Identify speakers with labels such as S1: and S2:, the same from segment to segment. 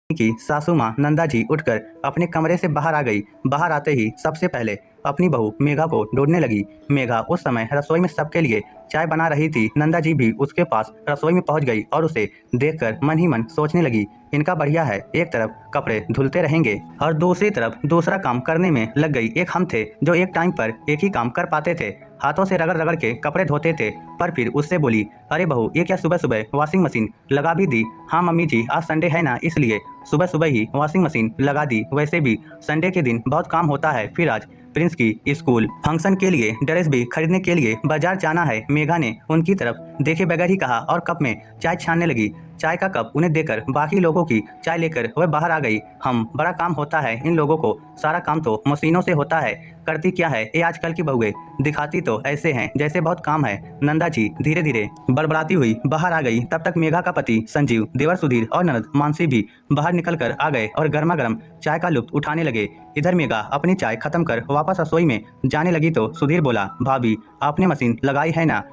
S1: की सासू माँ नंदा जी उठकर अपने कमरे से बाहर आ गई। बाहर आते ही सबसे पहले अपनी बहू मेघा को ढूंढने लगी। मेघा उस समय रसोई में सबके लिए चाय बना रही थी। नंदा जी भी उसके पास रसोई में पहुंच गई और उसे देखकर मन ही मन सोचने लगी, इनका बढ़िया है, एक तरफ कपड़े धुलते रहेंगे और दूसरी तरफ दूसरा काम करने में लग गई। एक हम थे जो एक टाइम पर एक ही काम कर पाते थे, हाथों से रगड़ रगड़ के कपड़े धोते थे। पर फिर उससे बोली, अरे बहू ये क्या सुबह सुबह वॉशिंग मशीन लगा भी दी? हाँ मम्मी जी, आज संडे है ना, इसलिए सुबह सुबह ही वॉशिंग मशीन लगा दी। वैसे भी संडे के दिन बहुत काम होता है। फिर आज प्रिंस की स्कूल फंक्शन के लिए ड्रेस भी खरीदने के लिए बाजार जाना है। मेघा ने उनकी तरफ देखे बगैर ही कहा और कप में चाय छानने लगी। चाय का कप उन्हें देकर बाकी लोगों की चाय लेकर वह बाहर आ गई। हम बड़ा काम होता है इन लोगों को, सारा काम तो मशीनों से होता है, करती क्या है ये आजकल की बहुएं, दिखाती तो ऐसे हैं जैसे बहुत काम है। नंदा जी धीरे धीरे बड़बड़ाती हुई बाहर आ गई। तब तक मेघा का पति संजीव, देवर सुधीर और ननद मानसी भी बाहर निकल कर आ गए और गर्मा गर्म चाय का लुत्फ उठाने लगे। इधर मेघा अपनी चाय खत्म कर वापस रसोई में जाने लगी तो सुधीर बोला, भाभी आपने मशीन लगाई है ना?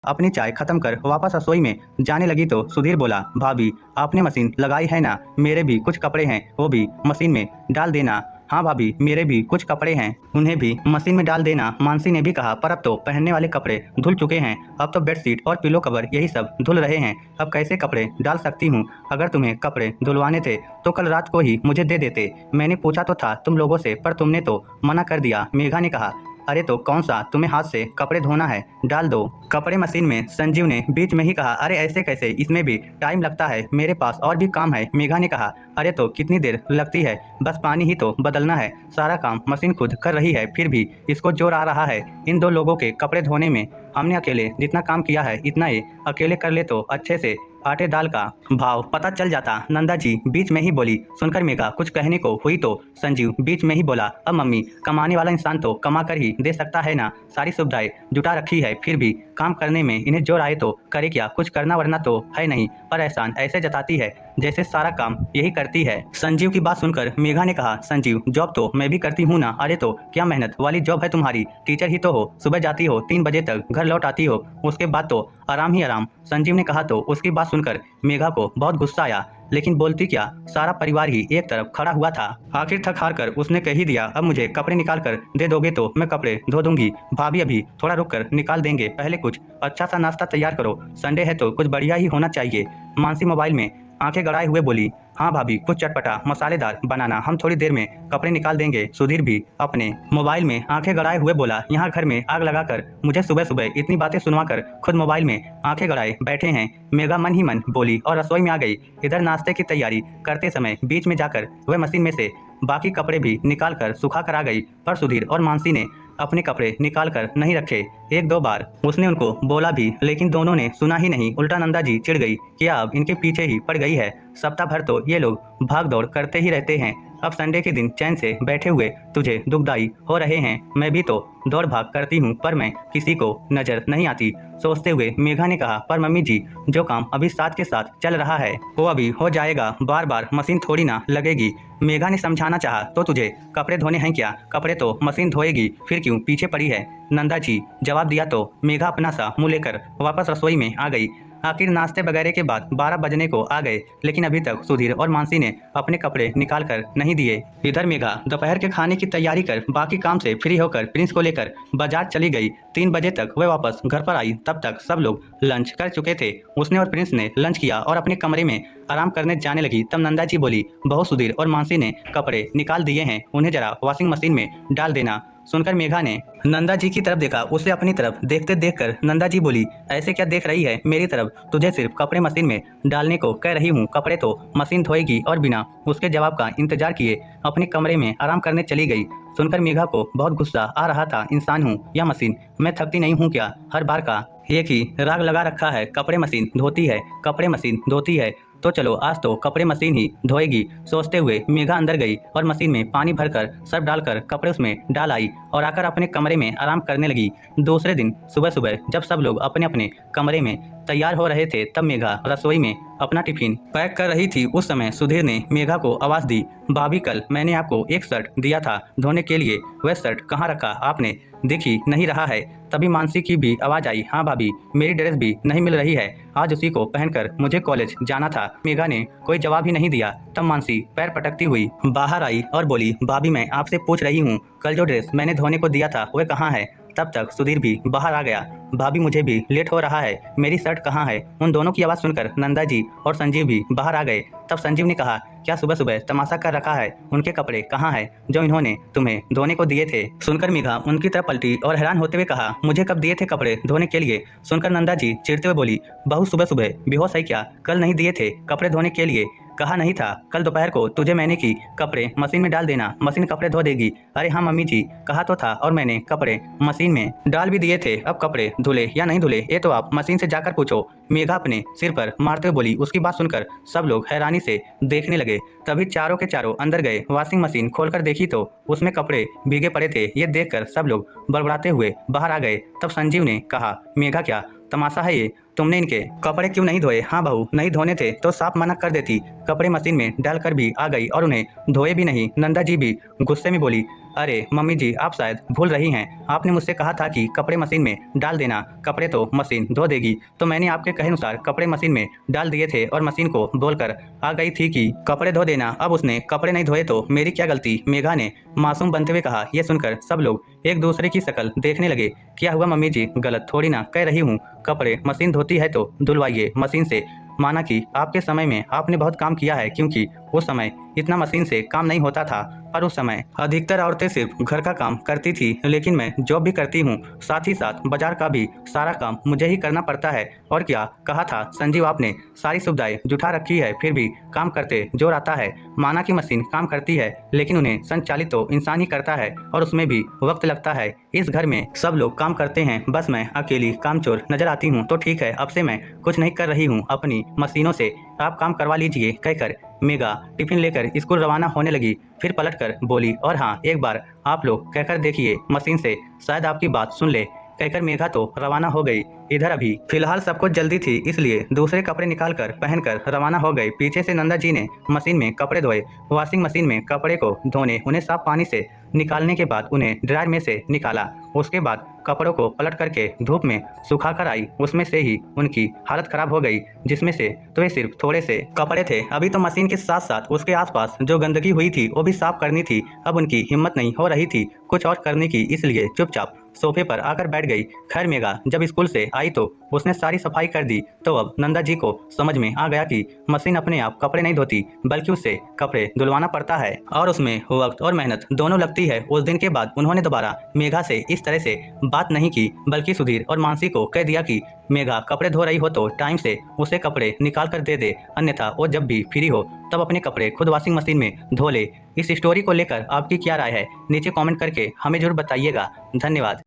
S1: अपनी चाय खत्म कर वापस रसोई में जाने लगी तो सुधीर बोला, भाभी आपने मशीन लगाई है ना? मेरे भी कुछ कपड़े हैं, वो भी मशीन में डाल देना। हाँ भाभी मेरे भी कुछ कपड़े हैं, उन्हें भी मशीन में डाल देना। मानसी ने भी कहा, पर अब तो पहनने वाले कपड़े धुल चुके हैं, अब तो बेडशीट और पिलो कवर यही सब धुल रहे हैं, अब कैसे कपड़े डाल सकती हूँ? अगर तुम्हें कपड़े धुलवाने थे तो कल रात को ही मुझे दे देते, मैंने पूछा तो था तुम लोगों से, पर तुमने तो मना कर दिया। मेघा ने कहा, अरे तो कौन सा तुम्हें हाथ से कपड़े धोना है, डाल दो कपड़े मशीन में। संजीव ने बीच में ही कहा, अरे ऐसे कैसे, इसमें भी टाइम लगता है, मेरे पास और भी काम है। मेघा ने कहा, अरे तो कितनी देर लगती है, बस पानी ही तो बदलना है, सारा काम मशीन खुद कर रही है, फिर भी इसको जोर आ रहा है इन दो लोगों के कपड़े धोने में। हमने अकेले जितना काम किया है इतना ये अकेले कर ले तो अच्छे से आटे दाल का भाव पता चल जाता। नंदा जी बीच में ही बोली। सुनकर मेघा कुछ कहने को हुई तो संजीव बीच में ही बोला, अब मम्मी कमाने वाला इंसान तो कमा कर ही दे सकता है ना, सारी सुविधाएं जुटा रखी है, फिर भी काम करने में इन्हें जोर आए तो करे क्या, कुछ करना वरना तो है नहीं, पर एहसान ऐसे जताती है जैसे सारा काम यही करती है। संजीव की बात सुनकर मेघा ने कहा, संजीव जॉब तो मैं भी करती हूँ ना? अरे तो क्या मेहनत वाली जॉब है तुम्हारी, टीचर ही तो हो, सुबह जाती हो 3 बजे तक घर लौट आती हो, उसके बाद तो आराम ही आराम। संजीव ने कहा तो उसकी बात सुनकर मेघा को बहुत गुस्सा आया, लेकिन बोलती क्या, सारा परिवार ही एक तरफ खड़ा हुआ था। आखिर थक हार कर उसने कह ही दिया, अब मुझे कपड़े निकाल कर दे दोगे तो मैं कपड़े धो दूंगी। भाभी अभी थोड़ा रुक कर निकाल देंगे, पहले कुछ अच्छा सा नाश्ता तैयार करो, संडे है तो कुछ बढ़िया ही होना चाहिए। मानसी मोबाइल में आंखें गड़ाए हुए बोली, हाँ भाभी कुछ चटपटा मसालेदार बनाना, हम थोड़ी देर में कपड़े निकाल देंगे। सुधीर भी अपने मोबाइल में आंखें गड़ाए हुए बोला, यहाँ घर में आग लगाकर मुझे सुबह सुबह इतनी बातें सुनवाकर खुद मोबाइल में आंखें गड़ाए बैठे हैं। मेघा मन ही मन बोली और रसोई में आ गई। इधर नाश्ते की तैयारी करते समय बीच में जाकर वह मशीन में से बाकी कपड़े भी निकाल कर सुखा कर आ गई, पर सुधीर और मानसी ने अपने कपड़े निकाल कर नहीं रखे। 1-2 बार उसने उनको बोला भी, लेकिन दोनों ने सुना ही नहीं। उल्टा नंदा जी चिढ़ गई कि अब इनके पीछे ही पड़ गई है, सप्ताह भर तो ये लोग भाग दौड़ करते ही रहते हैं, अब संडे के दिन चैन से बैठे हुए तुझे दुखदाई हो रहे हैं। मैं भी तो दौड़ भाग करती हूँ, पर मैं किसी को नजर नहीं आती। सोचते हुए मेघा ने कहा, पर मम्मी जी जो काम अभी साथ के साथ चल रहा है वो अभी हो जाएगा, बार बार मशीन थोड़ी ना लगेगी। मेघा ने समझाना चाहा, तो तुझे कपड़े धोने हैं क्या, कपड़े तो मशीन धोएगी, फिर क्यों पीछे पड़ी है? नंदा जी जवाब दिया तो मेघा अपना सा मुंह लेकर वापस रसोई में आ गई। आखिर नाश्ते वगैरह के बाद 12 बजने को आ गए, लेकिन अभी तक सुधीर और मानसी ने अपने कपड़े निकाल कर नहीं दिए। इधर मेघा दोपहर के खाने की तैयारी कर बाकी काम से फ्री होकर प्रिंस को लेकर बाजार चली गई। 3 बजे तक वह वापस घर पर आई, तब तक सब लोग लंच कर चुके थे। उसने और प्रिंस ने लंच किया और अपने कमरे में आराम करने जाने लगी। तब नंदा जी बोली, बहुत सुधीर और मानसी ने कपड़े निकाल दिए हैं, उन्हें जरा वॉशिंग मशीन में डाल देना। सुनकर मेघा ने नंदा जी की तरफ देखा, उसे अपनी तरफ देखते देखकर नंदा जी बोली, ऐसे क्या देख रही है मेरी तरफ, तुझे सिर्फ कपड़े मशीन में डालने को कह रही हूँ, कपड़े तो मशीन धोएगी। और बिना उसके जवाब का इंतजार किए अपने कमरे में आराम करने चली गई। सुनकर मेघा को बहुत गुस्सा आ रहा था, इंसान हूँ या मशीन, मैं थकती नहीं हूँ क्या? हर बार का एक ही राग लगा रखा है, कपड़े मशीन धोती है, कपड़े मशीन धोती है, तो चलो आज तो कपड़े मशीन ही धोएगी। सोचते हुए मेघा अंदर गई और मशीन में पानी भरकर सर्फ डालकर कपड़े उसमें डाल आई और आकर अपने कमरे में आराम करने लगी। दूसरे दिन सुबह सुबह जब सब लोग अपने अपने कमरे में तैयार हो रहे थे, तब मेघा रसोई में अपना टिफिन पैक कर रही थी। उस समय सुधीर ने मेघा को आवाज दी, भाभी कल मैंने आपको एक शर्ट दिया था धोने के लिए, वह शर्ट कहाँ रखा आपने, दिख ही नहीं रहा है। तभी मानसी की भी आवाज आई, हाँ भाभी, मेरी ड्रेस भी नहीं मिल रही है, आज उसी को पहनकर मुझे कॉलेज जाना था। मेघा ने कोई जवाब ही नहीं दिया। तब मानसी पैर पटकती हुई बाहर आई और बोली, भाभी मैं आपसे पूछ रही हूँ, कल जो ड्रेस मैंने धोने को दिया था वह कहाँ है? तब तक सुधीर भी बाहर आ गया। भाभी मुझे भी लेट हो रहा है, मेरी शर्ट कहाँ है? उन दोनों की आवाज़ सुनकर नंदा जी और संजीव भी बाहर आ गए। तब संजीव ने कहा, क्या सुबह सुबह तमाशा कर रखा है? उनके कपड़े कहाँ है जो इन्होंने तुम्हें धोने को दिए थे? सुनकर मेघा उनकी तरफ पलटी और हैरान होते हुए कहा, मुझे कब दिए थे कपड़े धोने के लिए? सुनकर नंदा जी चिढ़ते हुए बोली, बहू सुबह सुबह बेहोश है क्या? कल नहीं दिए थे कपड़े धोने के लिए? कहा नहीं था कल दोपहर को तुझे मैंने की कपड़े मशीन में डाल देना, मशीन कपड़े धो देगी? अरे हाँ मम्मी जी, कहा तो था और मैंने कपड़े मशीन में डाल भी दिए थे। अब कपड़े धुले या नहीं धुले ये तो आप मशीन से जाकर पूछो, मेघा अपने सिर पर मारते हुए बोली। उसकी बात सुनकर सब लोग हैरानी से देखने लगे। तभी चारों के चारों अंदर गए। वॉशिंग मशीन खोलकर देखी तो उसमें कपड़े भीगे पड़े थे। ये देखकर सब लोग बड़बड़ाते हुए बाहर आ गए। तब संजीव ने कहा, मेघा क्या तमाशा है ये? तुमने इनके कपड़े क्यों नहीं धोए? हाँ बहू, नहीं धोने थे तो साफ मना कर देती, कपड़े मशीन में डालकर भी आ गई और उन्हें धोए भी नहीं। नंदा जी भी गुस्से में बोली, अरे मम्मी जी आप शायद भूल रही हैं, आपने मुझसे कहा था कि कपड़े मशीन में डाल देना, कपड़े तो मशीन धो देगी। तो मैंने आपके कहे अनुसार कपड़े मशीन में डाल दिए थे और मशीन को बोलकर आ गई थी कि कपड़े धो देना। अब उसने कपड़े नहीं धोए तो मेरी क्या गलती? मेघा ने मासूम बनते हुए कहा। यह सुनकर सब लोग एक दूसरे की शक्ल देखने लगे। क्या हुआ मम्मी जी, गलत थोड़ी ना कह रही हूँ, कपड़े मशीन धोती है तो धुलवाइए मशीन से। माना कि आपके समय में आपने बहुत काम किया है, क्योंकि उस समय इतना मशीन से काम नहीं होता था, पर उस समय अधिकतर औरतें सिर्फ घर का काम करती थी, लेकिन मैं जॉब भी करती हूँ, साथ ही साथ बाजार का भी सारा काम मुझे ही करना पड़ता है। और क्या कहा था संजीव, आपने सारी सुविधाएं जुटा रखी है फिर भी काम करते जोर आता है। माना कि मशीन काम करती है लेकिन उन्हें संचालित तो इंसान ही करता है और उसमें भी वक्त लगता है। इस घर में सब लोग काम करते हैं, बस मैं अकेली कामचोर नजर आती हूँ। तो ठीक है, अब से मैं कुछ नहीं कर रही हूँ, अपनी मशीनों से आप काम करवा लीजिए, कहकर मेघा टिफिन लेकर स्कूल रवाना होने लगी। फिर पलटकर बोली, और हाँ एक बार आप लोग कहकर देखिए मशीन से, शायद आपकी बात सुन ले। कहकर मेघा तो रवाना हो गई। इधर अभी फिलहाल सबको जल्दी थी, इसलिए दूसरे कपड़े निकालकर पहनकर रवाना हो गए। पीछे से नंदा जी ने मशीन में कपड़े धोए। वॉशिंग मशीन में कपड़े को धोने उन्हें साफ पानी से निकालने के बाद उन्हें ड्रायर में से निकाला। उसके बाद कपड़ों को पलट करके धूप में सुखा कर आई। उसमें से ही उनकी हालत खराब हो गई, जिसमें से तो ये सिर्फ थोड़े से कपड़े थे। अभी तो मशीन के साथ साथ उसके आसपास जो गंदगी हुई थी वो भी साफ करनी थी। अब उनकी हिम्मत नहीं हो रही थी कुछ और करने की, इसलिए चुपचाप सोफे पर आकर बैठ गई। खैर मेघा जब स्कूल से आई तो उसने सारी सफाई कर दी। तो अब नंदा जी को समझ में आ गया कि मशीन अपने आप कपड़े नहीं धोती, बल्कि उससे कपड़े धुलवाना पड़ता है और उसमें वक्त और मेहनत दोनों लगती है। उस दिन के बाद उन्होंने दोबारा मेघा से इस तरह से बात नहीं की, बल्कि सुधीर और मानसी को कह दिया कि मेघा कपड़े धो रही हो तो टाइम से उसे कपड़े निकाल कर दे दे, अन्यथा वो जब भी फ्री हो तब अपने कपड़े खुद वॉशिंग मशीन में धो ले। इस स्टोरी को लेकर आपकी क्या राय है नीचे कमेंट करके हमें जरूर बताइएगा। धन्यवाद।